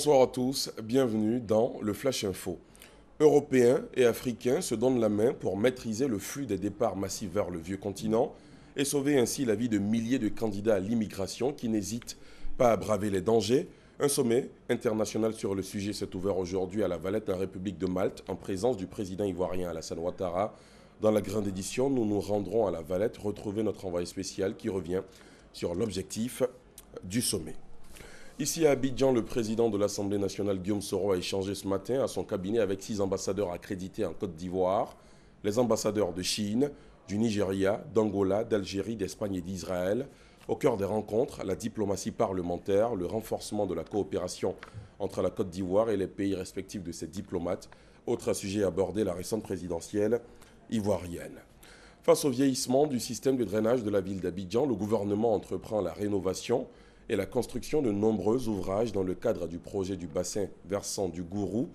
Bonsoir à tous, bienvenue dans le Flash Info. Européens et Africains se donnent la main pour maîtriser le flux des départs massifs vers le vieux continent et sauver ainsi la vie de milliers de candidats à l'immigration qui n'hésitent pas à braver les dangers. Un sommet international sur le sujet s'est ouvert aujourd'hui à La Valette, en République de Malte, en présence du président ivoirien Alassane Ouattara. Dans la grande édition, nous nous rendrons à La Valette retrouver notre envoyé spécial qui revient sur l'objectif du sommet. Ici à Abidjan, le président de l'Assemblée nationale, Guillaume Soro, a échangé ce matin à son cabinet avec 6 ambassadeurs accrédités en Côte d'Ivoire. Les ambassadeurs de Chine, du Nigeria, d'Angola, d'Algérie, d'Espagne et d'Israël. Au cœur des rencontres, la diplomatie parlementaire, le renforcement de la coopération entre la Côte d'Ivoire et les pays respectifs de ses diplomates. Autre sujet abordé, la récente présidentielle ivoirienne. Face au vieillissement du système de drainage de la ville d'Abidjan, le gouvernement entreprend la rénovation et la construction de nombreux ouvrages dans le cadre du projet du bassin versant du Gourou.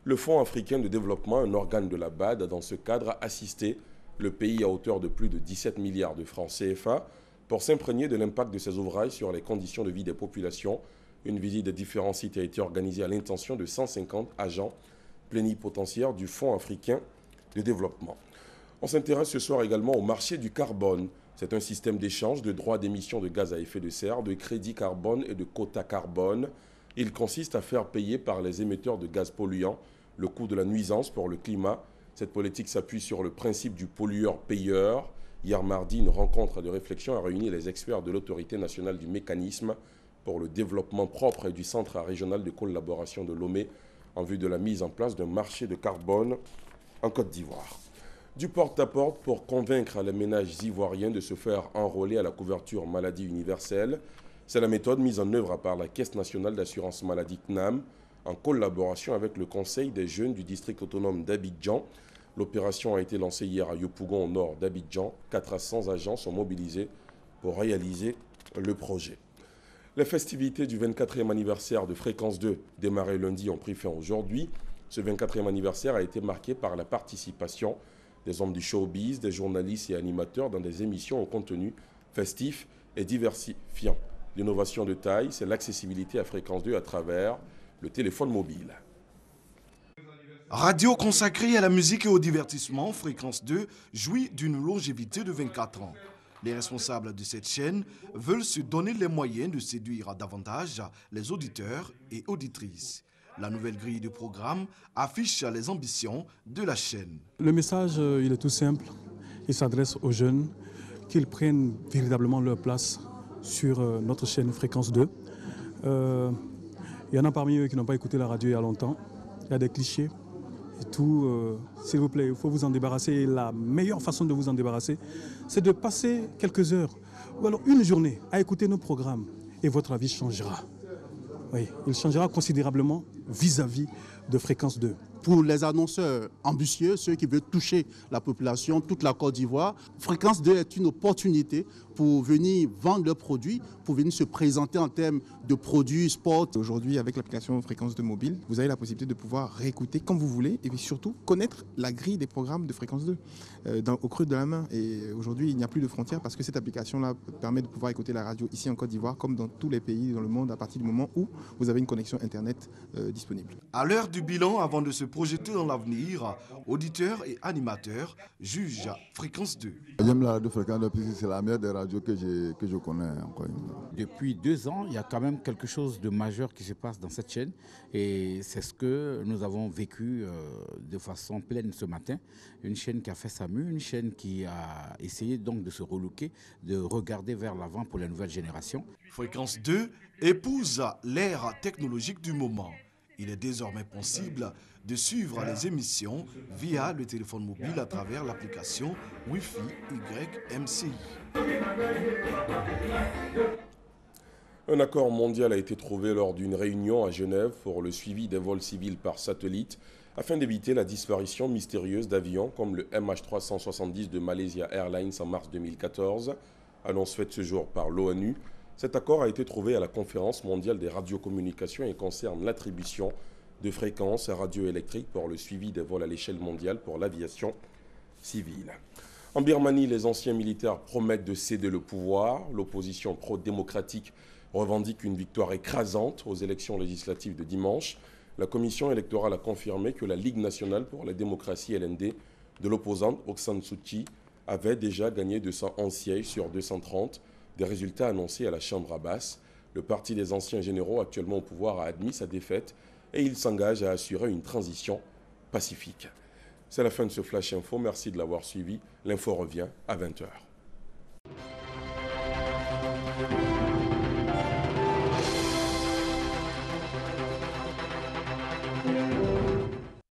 Le Fonds africain de développement, un organe de la BAD, a dans ce cadre assisté le pays à hauteur de plus de 17 milliards de francs CFA pour s'imprégner de l'impact de ces ouvrages sur les conditions de vie des populations. Une visite des différents sites a été organisée à l'intention de 150 agents plénipotentiaires du Fonds africain de développement. On s'intéresse ce soir également au marché du carbone. C'est un système d'échange de droits d'émission de gaz à effet de serre, de crédits carbone et de quotas carbone. Il consiste à faire payer par les émetteurs de gaz polluants le coût de la nuisance pour le climat. Cette politique s'appuie sur le principe du pollueur-payeur. Hier mardi, une rencontre de réflexion a réuni les experts de l'Autorité nationale du mécanisme pour le développement propre et du Centre régional de collaboration de Lomé en vue de la mise en place d'un marché de carbone en Côte d'Ivoire. Du porte-à-porte pour convaincre les ménages ivoiriens de se faire enrôler à la couverture maladie universelle. C'est la méthode mise en œuvre par la Caisse nationale d'assurance maladie CNAM en collaboration avec le Conseil des jeunes du district autonome d'Abidjan. L'opération a été lancée hier à Yopougon, au nord d'Abidjan. 400 agents sont mobilisés pour réaliser le projet. Les festivités du 24e anniversaire de Fréquence 2, démarrées lundi, ont pris fin aujourd'hui. Ce 24e anniversaire a été marqué par la participation des hommes du showbiz, des journalistes et animateurs dans des émissions au contenu festif et diversifiant. L'innovation de taille, c'est l'accessibilité à Fréquence 2 à travers le téléphone mobile. Radio consacrée à la musique et au divertissement, Fréquence 2 jouit d'une longévité de 24 ans. Les responsables de cette chaîne veulent se donner les moyens de séduire davantage les auditeurs et auditrices. La nouvelle grille de programme affiche les ambitions de la chaîne. Le message, il est tout simple. Il s'adresse aux jeunes, qu'ils prennent véritablement leur place sur notre chaîne Fréquence 2. Il y en a parmi eux qui n'ont pas écouté la radio il y a longtemps. Il y a des clichés et tout. S'il vous plaît, il faut vous en débarrasser. Et la meilleure façon de vous en débarrasser, c'est de passer quelques heures ou alors une journée à écouter nos programmes et votre avis changera. Oui, il changera considérablement vis-à-vis de Fréquence 2. Pour les annonceurs ambitieux, ceux qui veulent toucher la population, toute la Côte d'Ivoire, Fréquence 2 est une opportunité pour venir vendre leurs produits, pour venir se présenter en termes de produits, sport. Aujourd'hui, avec l'application Fréquence 2 mobile, vous avez la possibilité de pouvoir réécouter comme vous voulez et surtout connaître la grille des programmes de Fréquence 2 au creux de la main. Et aujourd'hui, il n'y a plus de frontières parce que cette application-là permet de pouvoir écouter la radio ici en Côte d'Ivoire comme dans tous les pays dans le monde à partir du moment où vous avez une connexion Internet disponible. À l'heure du bilan, avant de se projeter dans l'avenir, auditeurs et animateurs jugent Fréquence 2. J'aime la radio Fréquence 2 puisque c'est la meilleure des radios que je connais. Depuis 2 ans, il y a quand même quelque chose de majeur qui se passe dans cette chaîne et c'est ce que nous avons vécu de façon pleine ce matin. Une chaîne qui a fait sa mue, une chaîne qui a essayé donc de se relooker, de regarder vers l'avant pour les nouvelles générations. Fréquence 2 épouse l'ère technologique du moment. Il est désormais possible de suivre les émissions via le téléphone mobile à travers l'application Wi-Fi YMCI. Un accord mondial a été trouvé lors d'une réunion à Genève pour le suivi des vols civils par satellite afin d'éviter la disparition mystérieuse d'avions comme le MH370 de Malaysia Airlines en mars 2014, annonce faite ce jour par l'ONU. Cet accord a été trouvé à la conférence mondiale des radiocommunications et concerne l'attribution de fréquences radioélectriques pour le suivi des vols à l'échelle mondiale pour l'aviation civile. En Birmanie, les anciens militaires promettent de céder le pouvoir. L'opposition pro-démocratique revendique une victoire écrasante aux élections législatives de dimanche. La commission électorale a confirmé que la Ligue nationale pour la démocratie LND de l'opposante Aung San Suu Kyi avait déjà gagné 211 sièges sur 230, des résultats annoncés à la Chambre basse. Le parti des anciens généraux actuellement au pouvoir a admis sa défaite et il s'engage à assurer une transition pacifique. C'est la fin de ce Flash Info. Merci de l'avoir suivi. L'info revient à 20h.